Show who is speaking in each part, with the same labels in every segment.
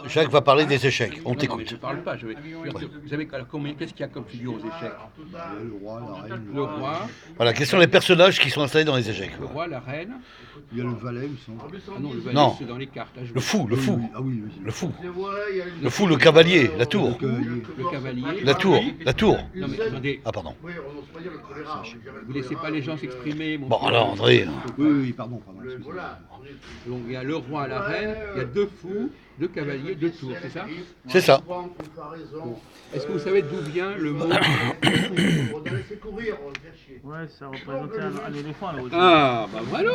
Speaker 1: Jacques va parler des échecs. On
Speaker 2: Non, mais je ne
Speaker 1: t'écoute.
Speaker 2: parle pas. Vous savez, alors, qu'est-ce qu'il y a comme figure aux échecs?
Speaker 3: Le roi, la reine,
Speaker 2: Le roi,
Speaker 1: Voilà, quels sont les personnages qui sont installés dans les échecs?
Speaker 2: le roi, la reine.
Speaker 3: il y a le valet, il me semble.
Speaker 2: Ah non, le valet,
Speaker 1: Non.
Speaker 2: c'est dans les cartes. Là, je
Speaker 1: Le
Speaker 2: vois.
Speaker 1: fou, le
Speaker 3: Oui,
Speaker 1: fou,
Speaker 3: oui. Ah oui, oui.
Speaker 1: le fou.
Speaker 4: Le
Speaker 1: Le fou, le cavalier, la tour.
Speaker 3: Le cavalier.
Speaker 2: Le cavalier.
Speaker 1: La tour, la tour.
Speaker 2: Non, mais attendez,
Speaker 1: Ah, pardon.
Speaker 4: Oui, on n'ose pas dire le choléra.
Speaker 2: vous laissez pas les gens s'exprimer. mon
Speaker 1: Bon,
Speaker 2: petit-
Speaker 1: alors, André.
Speaker 3: Oui, oui, pardon. Excusez-moi.
Speaker 4: Voilà.
Speaker 2: Donc il y a le roi, la reine, il y a deux fous, deux cavaliers, deux tours, c'est ça?
Speaker 1: C'est ça.
Speaker 2: Bon. Est-ce que vous savez d'où vient le mot?
Speaker 4: On doit laisser courir, on le fait chier.
Speaker 5: Ouais, ça représentait un éléphant là au-dessus.
Speaker 2: Ah, bah voilà.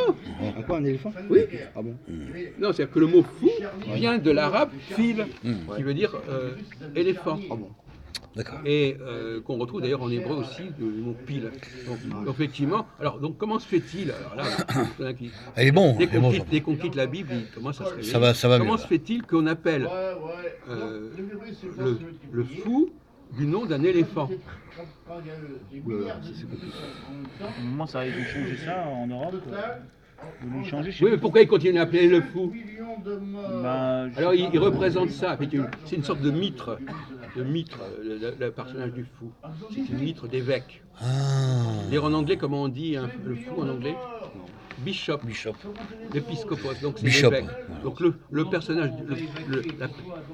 Speaker 3: À quoi, un éléphant?
Speaker 2: Oui.
Speaker 3: Ah bon?
Speaker 2: Non, c'est-à-dire que le mot fou vient de l'arabe fil, qui veut dire éléphant.
Speaker 3: Ah bon?
Speaker 1: D'accord.
Speaker 2: Et qu'on retrouve d'ailleurs en hébreu aussi, le mot pile. Donc, effectivement, alors donc comment se fait-il? Alors là, il y en a qui-
Speaker 1: Elle est bon.
Speaker 2: dès
Speaker 1: elle est bon,
Speaker 2: dès qu'on quitte la Bible, il commence à se réveiller.
Speaker 1: Ça va
Speaker 2: Comment
Speaker 1: mieux,
Speaker 2: se
Speaker 1: là.
Speaker 2: fait-il qu'on appelle
Speaker 4: Ouais.
Speaker 2: le fou du nom d'un éléphant?
Speaker 5: Au moment, ça a été changé ça en Europe. Ils l'ont changé chez
Speaker 2: Oui, mais pourquoi il continue à appeler le fou?
Speaker 5: Ben,
Speaker 2: Alors il représente ça, c'est une sorte de mitre, le personnage du fou. C'est une mitre d'évêque.
Speaker 1: Ah.
Speaker 2: D'ailleurs en anglais, comment on dit hein, le fou en anglais? Bishop,
Speaker 1: Bishop.
Speaker 2: l'épiscopos, donc c'est
Speaker 1: Bishop,
Speaker 2: l'évêque.
Speaker 1: ouais.
Speaker 2: Donc le personnage,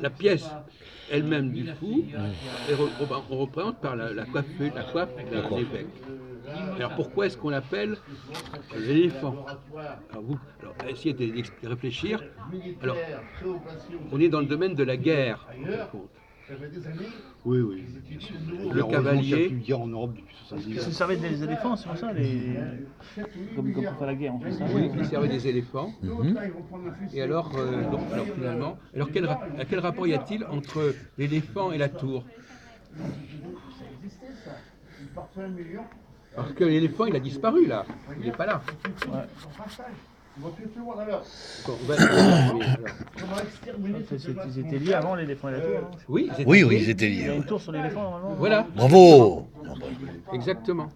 Speaker 2: la pièce elle-même du fou, on représente par la coiffe d'un évêque. Alors pourquoi est-ce qu'on l'appelle l'éléphant? Alors essayez de réfléchir. Alors, on est dans le domaine de la guerre. par contre.
Speaker 3: Oui, oui.
Speaker 2: Le cavalier.
Speaker 3: Il n'y a plus de guerre en Europe depuis
Speaker 5: Parce
Speaker 3: 70
Speaker 5: que ça
Speaker 3: ans.
Speaker 5: servait des éléphants, c'est pour ça, comme pour faire la guerre, on fait ça.
Speaker 2: Oui, il servait des éléphants.
Speaker 1: Mhm.
Speaker 2: Et alors, alors finalement, quel rapport y a-t-il entre l'éléphant et la tour? Parce que l'éléphant, il a disparu là. Il n'est pas là. Bon, alors.
Speaker 5: Ils étaient liés avant l'éléphant et la tour, non?
Speaker 2: Oui,
Speaker 1: Oui, oui, ils étaient
Speaker 5: Il y a
Speaker 1: liés.
Speaker 5: une tour sur l'éléphant normalement.
Speaker 2: Voilà,
Speaker 1: Bravo.
Speaker 2: exactement.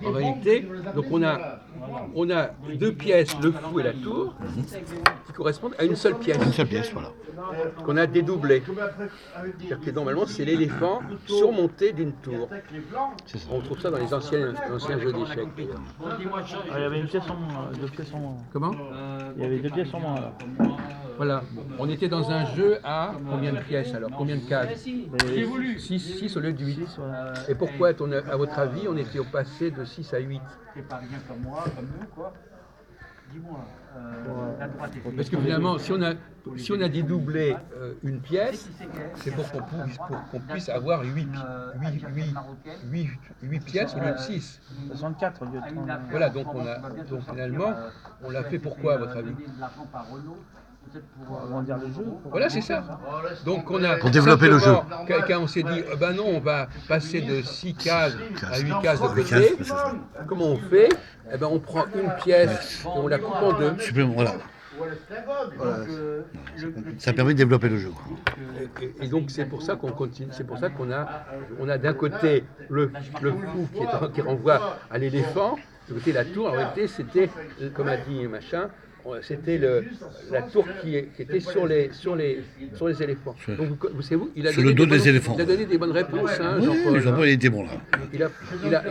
Speaker 2: En réalité, donc on a deux pièces, le fou et la tour, qui correspondent à une seule pièce,
Speaker 1: Une seule pièce, voilà.
Speaker 2: qu'on a dédoublée. C'est-à-dire que normalement, c'est l'éléphant surmonté d'une tour.
Speaker 1: C'est ça.
Speaker 2: On trouve ça dans les anciens jeux d'échecs.
Speaker 5: Ah, il y avait une pièce en moins, deux pièces en moins.
Speaker 2: Comment?
Speaker 5: Il y avait deux pièces en moins là.
Speaker 2: Voilà. On était dans un jeu à combien de pièces alors? Combien de cases? 6 au lieu de 8.
Speaker 5: Voilà.
Speaker 2: Et pourquoi, à votre avis, on était au passé de 6 à 8? Parce que finalement, si on a dédoublé une pièce, c'est pour qu'on puisse avoir 8 pièces au lieu de 6.
Speaker 5: 64 au lieu de 30.
Speaker 2: Voilà, donc finalement, on l'a fait pourquoi à votre avis?
Speaker 5: Pour agrandir le jeu.
Speaker 2: Voilà, c'est ça. Donc on a
Speaker 1: Pour développer le
Speaker 2: simplement, Quand on s'est dit, ben non, on va passer de 6 cases à 8 cases de côté,
Speaker 1: c'est ça.
Speaker 2: comment on fait? Eh ben on prend une pièce et on la coupe en deux.
Speaker 1: Supplément, voilà.
Speaker 3: Voilà.
Speaker 1: Ça permet de développer le jeu.
Speaker 2: Et donc c'est pour ça qu'on continue, c'est pour ça qu'on a d'un côté le fou qui renvoie à l'éléphant, de l'autre côté la tour. En réalité, c'était, comme a dit machin, c'était la tour qui était sur les éléphants. Donc vous savez, il a
Speaker 1: Sur
Speaker 2: donné
Speaker 1: le dos
Speaker 2: des
Speaker 1: des éléphants.
Speaker 2: Il a donné des bonnes réponses, hein, Jean-Paul.
Speaker 1: Oui, Jean-Paul, il était bon là.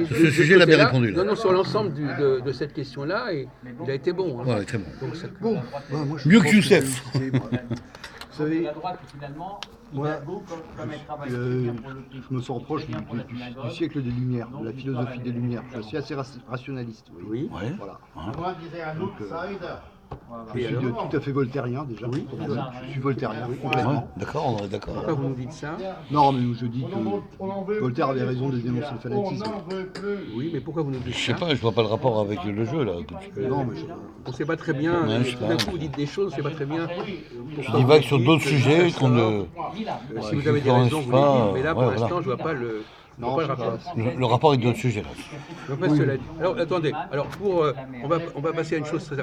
Speaker 2: Sur
Speaker 1: ce sujet, il a bien répondu, là.
Speaker 2: Non, sur l'ensemble de cette question-là, il a été bon. Hein.
Speaker 1: Voilà, très bon.
Speaker 2: Donc, ça-
Speaker 3: Bon, bah, moi, je
Speaker 1: Mieux
Speaker 3: pense
Speaker 1: que Youssef.
Speaker 3: c'était, moi, vous savez, moi, je me sens proche du siècle des Lumières, de la philosophie des Lumières. Je suis assez rationaliste. Vous voyez.
Speaker 2: Oui.
Speaker 1: Ouais.
Speaker 3: Voilà.
Speaker 4: Moi, je disais un
Speaker 3: Donc,
Speaker 4: outsider.
Speaker 3: Je suis tout à fait voltairien déjà.
Speaker 2: Oui.
Speaker 3: Je suis voltairien
Speaker 1: Ouais,
Speaker 3: complètement.
Speaker 1: d'accord, on est d'accord.
Speaker 2: Pourquoi vous nous dites ça?
Speaker 3: Non, mais je dis que Voltaire avait raison de dénoncer le fanatisme.
Speaker 2: Oui, mais pourquoi vous nous dites
Speaker 1: Je sais
Speaker 2: ça?
Speaker 1: pas, je vois pas le rapport avec le jeu là.
Speaker 3: Non, mais
Speaker 2: On ne sait pas très bien.
Speaker 1: Ouais, je sais
Speaker 2: Tout
Speaker 1: pas.
Speaker 2: d'un coup, vous dites des choses, on ne sait pas très bien.
Speaker 1: Je divague sur d'autres sujets qu'on ne.
Speaker 2: Si vous avez des
Speaker 1: Ouais,
Speaker 2: raisons,
Speaker 1: je
Speaker 2: vous
Speaker 1: sais
Speaker 2: les
Speaker 1: pas,
Speaker 2: dites, mais là, pour
Speaker 1: ouais,
Speaker 2: l'instant,
Speaker 1: voilà.
Speaker 2: je ne vois pas le.
Speaker 3: Non,
Speaker 2: pas le
Speaker 3: je sais
Speaker 2: rapport.
Speaker 1: Le rapport avec d'autres sujets là.
Speaker 2: Je vois pas cela dit. Alors attendez, alors on va passer à une chose très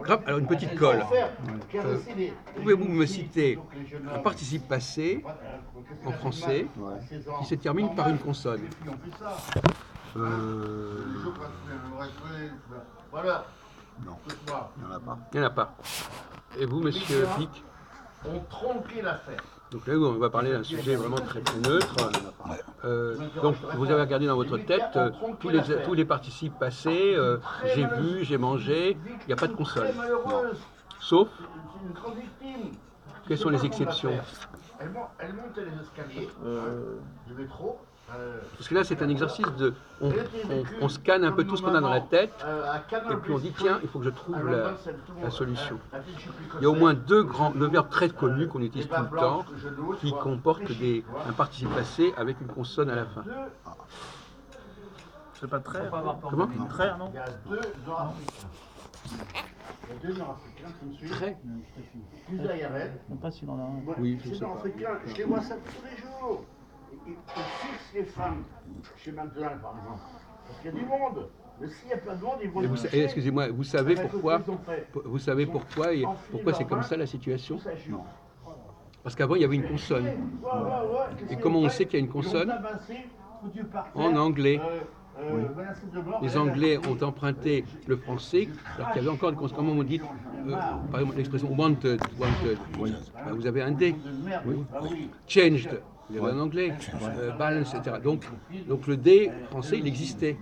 Speaker 2: grave, alors une petite colle. Pouvez-vous me citer un participe passé en français qui se termine par une consonne?
Speaker 4: Voilà.
Speaker 3: non, il n'y en a pas.
Speaker 2: Il n'y en a pas. Et vous, monsieur Pic?
Speaker 4: ont tronqué l'affaire.
Speaker 2: Donc là, on va parler d'un sujet vraiment très, très neutre. Donc, vous avez regardé dans votre tête tous les participes passés, j'ai vu, j'ai mangé, il n'y a pas de consonne.
Speaker 4: Très malheureuse.
Speaker 2: Sauf,
Speaker 4: C'est une grande victime.
Speaker 2: quelles sont les exceptions?
Speaker 4: Elle montait les escaliers du métro.
Speaker 2: Parce que là, c'est un exercice de... On scanne un peu tout ce qu'on a dans la tête, et puis on dit, tiens, il faut que je trouve la solution. Il y a au moins deux verbes très connus qu'on utilise tout le temps, qui comportent un participe passé avec une consonne à la fin.
Speaker 5: C'est pas très.
Speaker 2: Comment?
Speaker 5: Très, non?
Speaker 4: Il y a deux Nord-Africains. Il y a deux Nord-Africains qui me suivent.
Speaker 2: Très.
Speaker 4: Juste derrière elle.
Speaker 5: Je ne sais pas s'il en a un.
Speaker 4: Moi,
Speaker 2: Oui, je
Speaker 4: ces
Speaker 2: sais pas.
Speaker 4: Nord-Africains, je les vois ça tous les jours. Ils fixent les femmes chez McDonald's, par exemple. Parce qu'il y a du monde. Mais s'il n'y a pas de monde, ils vont
Speaker 2: Et
Speaker 4: les
Speaker 2: vous,
Speaker 4: toucher.
Speaker 2: excusez-moi, vous savez
Speaker 4: Avec
Speaker 2: pourquoi?
Speaker 4: le qu'ils ont fait.
Speaker 2: Vous savez pourquoi c'est comme ça la situation?
Speaker 3: Non.
Speaker 2: Parce qu'avant, il y avait une consonne. Et comment on sait qu'il y a une consonne? En anglais. Les Anglais ont emprunté le français, alors qu'il y avait encore une consonne. Comment on dit, par exemple, l'expression wanted, ben, vous avez un D. Oui. Changed, vous avez un anglais. Balance, etc. Donc le D français, il existait.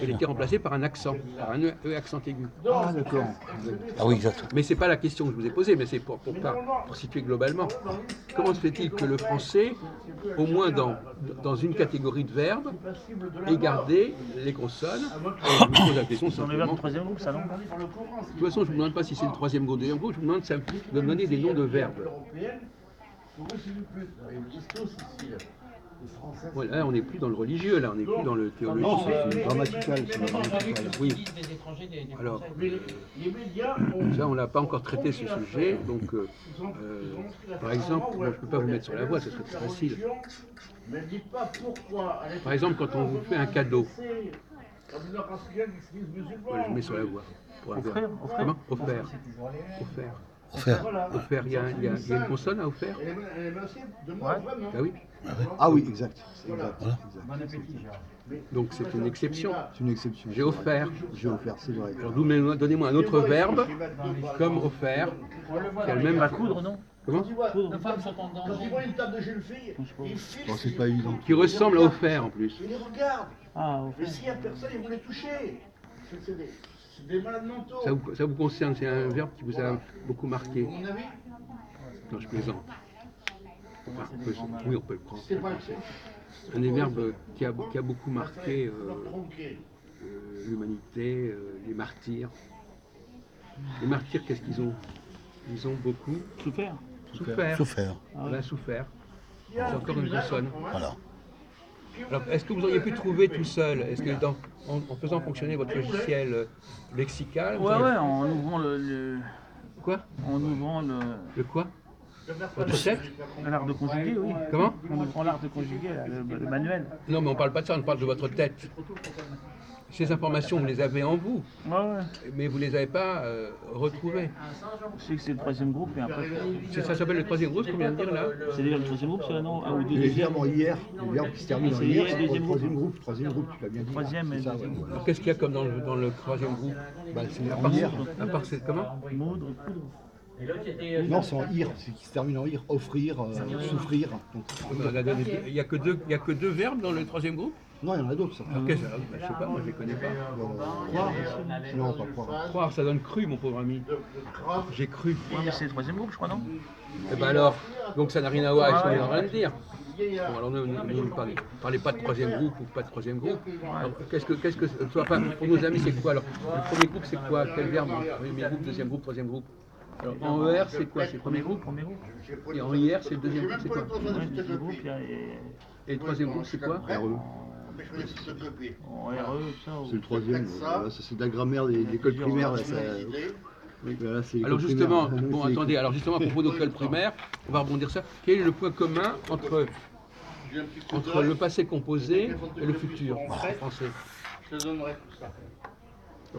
Speaker 2: Il était remplacé par un accent, par un E accent aigu.
Speaker 3: Ah, d'accord.
Speaker 1: Ah oui, exact.
Speaker 2: Mais c'est pas la question que je vous ai posée, mais c'est pour situer globalement. Comment se fait-il que le français, au moins dans une catégorie de verbes, ait gardé les consonnes? Et je me pose la question
Speaker 5: C'est dans les verbes
Speaker 2: simplement.
Speaker 5: du troisième groupe, ça, non?
Speaker 2: De toute façon, je ne vous demande pas si c'est le troisième groupe ou le deuxième groupe, je vous demande de me donner des noms de verbes. Voilà, là, on n'est plus dans le religieux, là, on n'est plus dans le théologique.
Speaker 3: Non, c'est grammatical, c'est grammatical.
Speaker 2: Oui. Alors, ça, on n'a pas encore traité ce sujet, donc, par exemple, moi, je ne peux pas vous mettre sur la voie, ce serait très facile. Par exemple, quand on vous fait un cadeau, voilà, je mets sur la voie. Pour un verbe. Comment? Offert. Offert.
Speaker 1: Offert.
Speaker 2: Offert, il y a une consonne à offert? Ah oui.
Speaker 3: Ah oui, exact. C'est exact.
Speaker 2: Donc c'est une exception.
Speaker 3: C'est une exception.
Speaker 2: J'ai offert.
Speaker 3: J'ai offert, c'est vrai.
Speaker 2: Alors donnez-moi un autre verbe comme offert qui a le même.
Speaker 5: Pas coudre, non?
Speaker 2: Comment?
Speaker 5: Coudre.
Speaker 4: Quand ils voient une table de jeune fille, ils
Speaker 3: Bon,
Speaker 4: fixent.
Speaker 3: c'est pas évident.
Speaker 2: Qui ressemble à offert en plus.
Speaker 4: Ils les regardent.
Speaker 5: Ah, au
Speaker 4: Mais
Speaker 5: fait.
Speaker 4: s'il n'y a personne, ils vont les toucher. C'est des malades mentaux.
Speaker 2: Ça vous concerne, c'est un verbe qui vous a beaucoup marqué.
Speaker 4: À mon avis,
Speaker 2: Non, je plaisante. Enfin, oui, on peut le prendre.
Speaker 4: c'est pas
Speaker 2: Un des verbes qui a beaucoup marqué
Speaker 4: tronqué.
Speaker 2: l'humanité, les martyrs. Les martyrs, qu'est-ce qu'ils ont? Ils ont beaucoup
Speaker 5: Souffert.
Speaker 2: souffert.
Speaker 1: Souffert.
Speaker 2: On a souffert. C'est encore une consonne.
Speaker 1: Voilà.
Speaker 2: Alors, est-ce que vous auriez pu trouver tout seul? Est-ce que en faisant fonctionner votre logiciel lexical, vous
Speaker 5: Ouais,
Speaker 2: auriez-
Speaker 5: ouais, en ouvrant le
Speaker 2: Quoi?
Speaker 5: en ouvrant
Speaker 2: Le quoi? Votre tête?
Speaker 5: l'art de conjuguer, oui.
Speaker 2: Comment?
Speaker 5: En ouvrant l'art de conjuguer, là, le manuel.
Speaker 2: Non, mais on parle pas de ça, on parle de votre tête. Ces informations, vous les avez en vous,
Speaker 5: Ouais, ouais.
Speaker 2: mais vous les avez pas retrouvées.
Speaker 5: Je sais que c'est le troisième groupe, mais après,
Speaker 2: Ça s'appelle le troisième groupe, qu'on vient de dire là?
Speaker 5: c'est déjà le troisième groupe, c'est non? Un ou deux
Speaker 3: Les
Speaker 5: deuxième.
Speaker 3: verbes en hier, les verbes qui se terminent en
Speaker 5: C'est
Speaker 3: hier,
Speaker 5: hier,
Speaker 3: c'est pour le
Speaker 5: deuxième
Speaker 3: troisième groupe. Troisième groupe, tu l'as bien dit.
Speaker 5: Troisième et
Speaker 3: C'est ça,
Speaker 5: deuxième
Speaker 3: ouais.
Speaker 5: groupe.
Speaker 2: Alors, qu'est-ce qu'il y a comme dans le troisième groupe?
Speaker 3: Bah, c'est
Speaker 2: À
Speaker 3: en
Speaker 2: part,
Speaker 3: hier.
Speaker 2: à part c'est comment?
Speaker 5: Moudre, coudre.
Speaker 3: Non, c'est en ir, c'est qui se termine en ir. Offrir, souffrir. Donc,
Speaker 2: Il n'y a que deux verbes dans le troisième groupe?
Speaker 3: non, il y en a d'autres. Ça.
Speaker 2: Alors, qu'est-ce que- je sais pas, moi je les connais pas.
Speaker 3: Croire aussi. Non, pas croire.
Speaker 2: Croire, ça donne cru, mon pauvre ami. J'ai cru.
Speaker 5: Ouais, mais c'est le troisième groupe, je crois, non?
Speaker 2: Eh ben alors, donc ça n'a rien à voir avec ce qu'on est en train de dire. Bon, alors ne parlez pas de troisième groupe ou pas de troisième groupe. Alors, qu'est-ce que enfin, pour nos amis, c'est quoi alors? Le premier groupe, c'est quoi? Quel verbe? Premier groupe, deuxième groupe, troisième groupe. Alors, en ER, c'est quoi? C'est le premier groupe.
Speaker 5: Premier groupe.
Speaker 2: Et en IR, c'est le deuxième groupe, c'est quoi?
Speaker 5: Ouais, le deuxième groupe,
Speaker 2: Et le troisième groupe, c'est quoi?
Speaker 3: RE.
Speaker 5: en RE, tout ça.
Speaker 3: C'est le troisième. Voilà, ça, c'est de la grammaire des écoles primaires. Là, ça... Oui, voilà, c'est l'école
Speaker 2: Alors justement,
Speaker 3: primaire.
Speaker 2: bon
Speaker 3: C'est
Speaker 2: attendez, alors justement à propos d'école primaire, on va rebondir ça. Quel est le point commun entre le passé composé et le futur en français?
Speaker 4: Je te donnerai tout ça.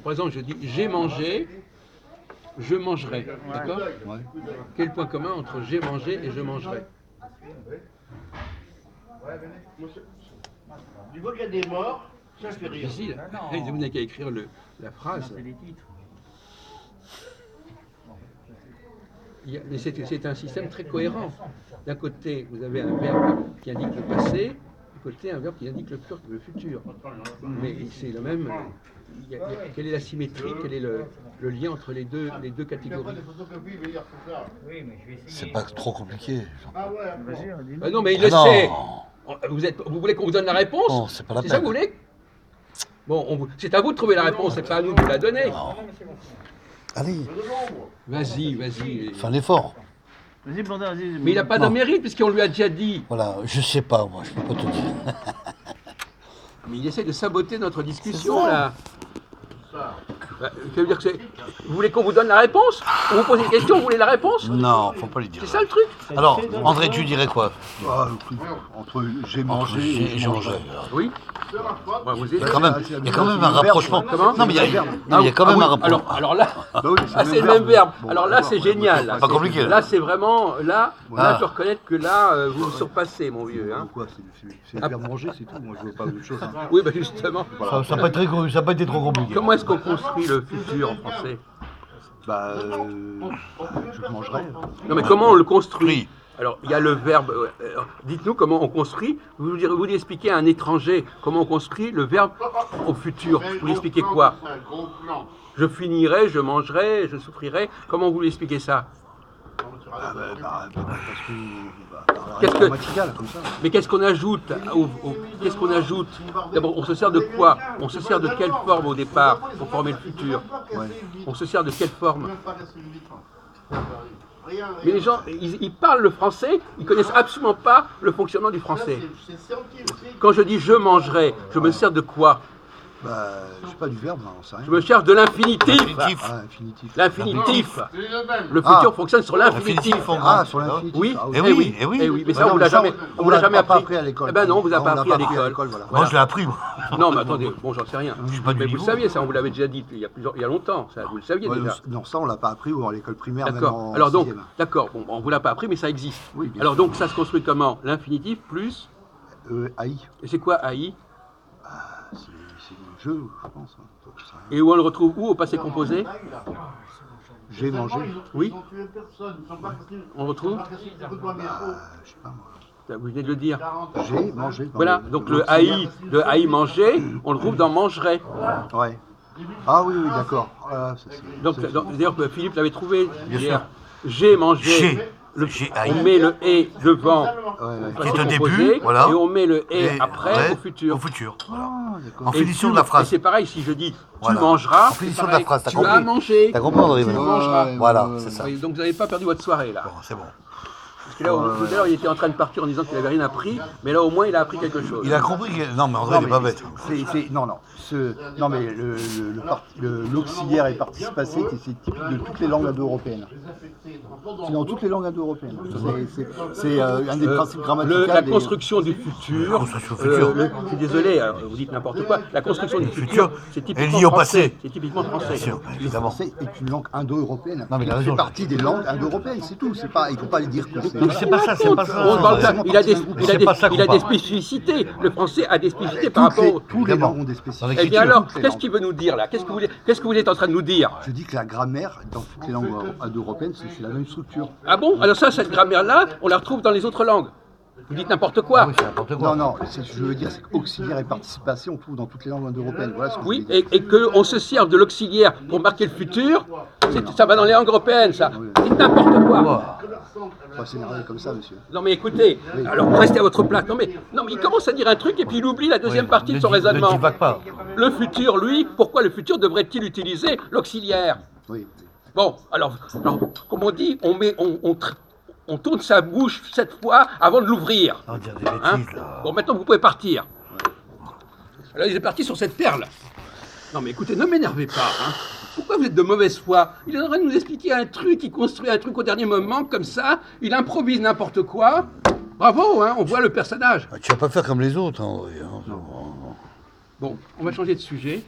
Speaker 2: Par exemple, je dis j'ai mangé, je mangerai. D'accord?
Speaker 3: Ouais.
Speaker 2: Quel est le point commun entre j'ai mangé et je mangerai?
Speaker 4: Du coup qu'il y a des morts, ça fait rire.
Speaker 2: Difficile. Vous n'avez qu'à écrire la phrase.
Speaker 5: C'est les titres.
Speaker 2: Mais c'est un système très cohérent. D'un côté, vous avez un verbe qui indique le passé, du côté, un verbe qui indique le futur. Mais c'est le même. Quelle est la symétrie, quel est le lien entre les deux catégories?
Speaker 1: C'est pas trop compliqué.
Speaker 5: Vas-y, dis-nous.
Speaker 2: Ah non, mais il le
Speaker 1: Ah non.
Speaker 2: sait. Vous voulez qu'on vous donne la réponse?
Speaker 1: Non, c'est pas la
Speaker 2: C'est ça que
Speaker 1: peine.
Speaker 2: vous voulez? Bon, c'est à vous de trouver la réponse, c'est pas à nous de vous la donner.
Speaker 1: Allez,
Speaker 2: Vas-y.
Speaker 1: fais un effort.
Speaker 5: Vas-y, Blondin, vas-y.
Speaker 2: Mais il n'a pas de
Speaker 1: Non.
Speaker 2: mérite puisqu'on lui a déjà dit.
Speaker 1: Voilà, je sais pas, moi, je peux pas te dire.
Speaker 2: Mais il essaie de saboter notre discussion là. Ça veut dire que c'est. Vous voulez qu'on vous donne la réponse? On vous pose une question, vous voulez la réponse?
Speaker 1: Non, faut pas lui dire.
Speaker 2: C'est ça le truc?
Speaker 1: Alors, André, tu dirais quoi?
Speaker 3: Ah, le truc, entre j'ai
Speaker 1: Entre
Speaker 3: mangé et
Speaker 1: j'ai mangé.
Speaker 2: Oui. Ouais, vous
Speaker 1: Il y
Speaker 2: êtes.
Speaker 1: a quand même, il y a quand même un rapprochement.
Speaker 2: Comment?
Speaker 1: Non, mais il y a, non, il y a quand même un rapprochement.
Speaker 2: Alors là,
Speaker 3: Bah oui,
Speaker 2: c'est le même verbe.
Speaker 3: Bon,
Speaker 2: Alors là, c'est génial. Là,
Speaker 1: Pas compliqué, là.
Speaker 2: Là, c'est vraiment. Là,
Speaker 1: Ah.
Speaker 2: je peux reconnaître que là, vous vous surpassez, mon vieux. Hein.
Speaker 3: Pourquoi c'est le verbe manger, c'est tout. Moi, je veux pas autre chose. Hein.
Speaker 2: Oui, bah justement.
Speaker 1: Ça n'a pas, pas été trop compliqué.
Speaker 2: Comment est-ce qu'on construit le futur en français?
Speaker 3: Bah, je mangerai.
Speaker 2: Non, mais comment on le construit?
Speaker 1: Oui.
Speaker 2: Alors, il y a le verbe. Dites-nous comment on construit. Vous lui expliquez à un étranger comment on construit le verbe au futur. Vous lui expliquez quoi? Je finirai, je mangerai, je souffrirai. Comment vous lui expliquez ça?
Speaker 3: Parce que par
Speaker 2: Qu'est-ce
Speaker 3: la
Speaker 2: que-
Speaker 3: grammaticale, comme ça.
Speaker 2: Mais qu'est-ce qu'on ajoute Qu'est-ce qu'on ajoute? D'abord, on se sert de quoi? On se sert de quelle forme au départ pour former le futur?
Speaker 3: Ouais.
Speaker 2: On se sert de quelle forme? Mais les gens, ils parlent le français, ils connaissent absolument pas le fonctionnement du français. Quand je dis je mangerai, je me sers de quoi?
Speaker 3: Bah, je sais pas du verbe, on sait rien.
Speaker 2: Je me sers de l'infinitif.
Speaker 1: Infinitif.
Speaker 3: Ah, infinitif.
Speaker 2: L'infinitif. Le futur fonctionne sur l'infinitif.
Speaker 3: Ah, sur l'infinitif.
Speaker 2: Oui,
Speaker 3: Ah,
Speaker 1: Eh oui, eh oui.
Speaker 2: eh oui, mais
Speaker 3: Ouais,
Speaker 2: ça on
Speaker 3: non,
Speaker 2: vous l'a
Speaker 3: mais ça,
Speaker 2: jamais,
Speaker 3: on
Speaker 2: vous l'a
Speaker 3: l'a
Speaker 2: jamais
Speaker 3: pas
Speaker 2: appris.
Speaker 3: appris à l'école.
Speaker 2: Eh ben non, on vous a
Speaker 3: Non,
Speaker 2: pas
Speaker 3: on l'a
Speaker 2: appris à
Speaker 3: pas appris à
Speaker 2: l'école.
Speaker 3: l'école, voilà.
Speaker 1: Moi, je l'ai appris, moi.
Speaker 2: Non, mais attendez, bon, j'en sais rien.
Speaker 1: Je suis pas du
Speaker 2: Mais vous le
Speaker 1: niveau.
Speaker 2: saviez, ça, on vous l'avait déjà dit il y a longtemps, ça, vous le saviez
Speaker 3: Ouais,
Speaker 2: déjà.
Speaker 3: non, ça, on l'a pas appris ou à l'école primaire, même
Speaker 2: D'accord.
Speaker 3: en
Speaker 2: Alors donc,
Speaker 3: sixième.
Speaker 2: d'accord, bon, on vous l'a pas appris, mais ça existe.
Speaker 3: Oui, bien
Speaker 2: Alors
Speaker 3: sûr.
Speaker 2: donc, ça se construit comment? L'infinitif plus.
Speaker 3: AI,
Speaker 2: Et c'est quoi AI?
Speaker 3: c'est le jeu, je pense. Hein. Donc, je sais rien.
Speaker 2: Et où on le retrouve où au passé composé?
Speaker 3: J'ai mangé.
Speaker 2: Oui. On le retrouve?
Speaker 3: Je sais pas moi.
Speaker 2: Vous venez de le dire.
Speaker 3: J'ai mangé. dans
Speaker 2: Voilà, donc le AI de AI manger, on le trouve dans mangerait.
Speaker 3: Ouais. Ah oui, oui, d'accord. Ah, ça, c'est-
Speaker 2: Donc,
Speaker 3: c'est-
Speaker 2: d'ailleurs, Philippe l'avait trouvé
Speaker 1: Bien
Speaker 2: hier.
Speaker 1: sûr.
Speaker 2: J'ai mangé.
Speaker 1: J'ai.
Speaker 2: Le-
Speaker 1: J'ai
Speaker 2: on
Speaker 1: AI.
Speaker 2: met le et devant
Speaker 3: Ouais,
Speaker 2: au
Speaker 3: ouais.
Speaker 2: passé
Speaker 1: Qui est au
Speaker 2: composé,
Speaker 1: début, voilà.
Speaker 2: et on met le et
Speaker 1: Et
Speaker 2: après au futur.
Speaker 1: Au futur. Voilà.
Speaker 3: Ah, d'accord.
Speaker 1: En
Speaker 2: Et
Speaker 1: finition
Speaker 2: tu-
Speaker 1: de la phrase.
Speaker 2: Et c'est pareil si je dis
Speaker 1: Voilà.
Speaker 2: tu mangeras.
Speaker 1: En finition
Speaker 2: c'est
Speaker 1: de la
Speaker 2: pareil,
Speaker 1: phrase, t'as
Speaker 2: tu vas
Speaker 1: compris.
Speaker 2: manger.
Speaker 1: T'as compris, André?
Speaker 2: Tu
Speaker 1: maintenant
Speaker 2: mangeras.
Speaker 1: Voilà, c'est ça.
Speaker 2: Oui, donc vous n'avez pas perdu votre soirée là.
Speaker 1: Bon, c'est bon.
Speaker 2: Parce que là, tout à l'heure, il était en train de partir en disant qu'il n'avait rien appris, mais là au moins il a appris quelque chose.
Speaker 1: Il a compris que... Non, mais André,
Speaker 3: Non,
Speaker 1: il est
Speaker 3: mais
Speaker 1: pas bête.
Speaker 3: non, non. Non, mais l'auxiliaire et le participe passé, c'est typique de toutes les langues indo-européennes. C'est dans toutes les langues indo-européennes. C'est un des principes grammaticaux.
Speaker 2: La construction du futur,
Speaker 1: construction du futur.
Speaker 2: je suis désolé, vous dites n'importe quoi, la construction du futur,
Speaker 1: futur
Speaker 2: c'est
Speaker 1: est
Speaker 2: typiquement
Speaker 1: liée au
Speaker 2: français.
Speaker 1: passé.
Speaker 2: C'est typiquement français.
Speaker 1: Bien sûr,
Speaker 3: Le
Speaker 1: évidemment.
Speaker 3: français est une langue indo-européenne.
Speaker 1: Non, mais il a
Speaker 3: Il
Speaker 1: raison,
Speaker 3: fait partie des langues indo-européennes, c'est tout. C'est pas, il ne faut pas les dire que c'est.
Speaker 1: Mais c'est pas ça, c'est pas ça.
Speaker 2: On parle pas- il a des,
Speaker 1: Mais c'est pas ça qu'on
Speaker 2: il a des
Speaker 1: parle.
Speaker 2: spécificités. Le français a des spécificités par rapport au...
Speaker 3: Tous les
Speaker 1: Évidemment.
Speaker 3: langues ont des
Speaker 1: Dans
Speaker 3: spécificités.
Speaker 2: Eh
Speaker 1: l'écriture.
Speaker 2: bien alors,
Speaker 3: Toutes les
Speaker 2: qu'est-ce
Speaker 3: langues.
Speaker 2: qu'il veut nous dire là? Qu'est-ce que vous êtes en train de nous dire?
Speaker 3: Je dis que la grammaire, dans toutes les langues indo-européennes, c'est la même structure.
Speaker 2: Ah bon? Alors ça, cette grammaire-là, on la retrouve dans les autres langues. Vous dites n'importe quoi.
Speaker 1: Ah oui, c'est n'importe quoi.
Speaker 3: Non, non, ce que je veux dire, c'est qu'auxiliaire et participation, on trouve dans toutes les langues indo-européennes. Voilà ce que
Speaker 2: Oui,
Speaker 3: je veux dire.
Speaker 2: et qu'on se sert de l'auxiliaire pour marquer le futur, ça va dans les langues européennes, ça. Dites n'importe quoi.
Speaker 3: Faut pas s'énerver comme ça, monsieur.
Speaker 2: Non mais écoutez, alors restez à votre place. Non mais il commence à dire un truc et puis il oublie la deuxième partie de son raisonnement.
Speaker 1: Ne divague pas.
Speaker 2: Le futur, lui, pourquoi le futur devrait-il utiliser l'auxiliaire?
Speaker 3: Oui.
Speaker 2: Bon, alors, comme on dit, on tourne sa bouche 7 fois avant de l'ouvrir.
Speaker 1: On va dire des
Speaker 2: Hein?
Speaker 1: bêtises, là.
Speaker 2: Bon, maintenant vous pouvez partir. Alors il est parti sur cette perle. Non mais écoutez, ne m'énervez pas. Hein. Pourquoi vous êtes de mauvaise foi? Il est en train de nous expliquer un truc, il construit un truc au dernier moment, comme ça, il improvise n'importe quoi. Bravo, hein, on voit le personnage.
Speaker 1: Ah, tu vas pas faire comme les autres, hein, André. Hein.
Speaker 2: Bon, on va changer de sujet.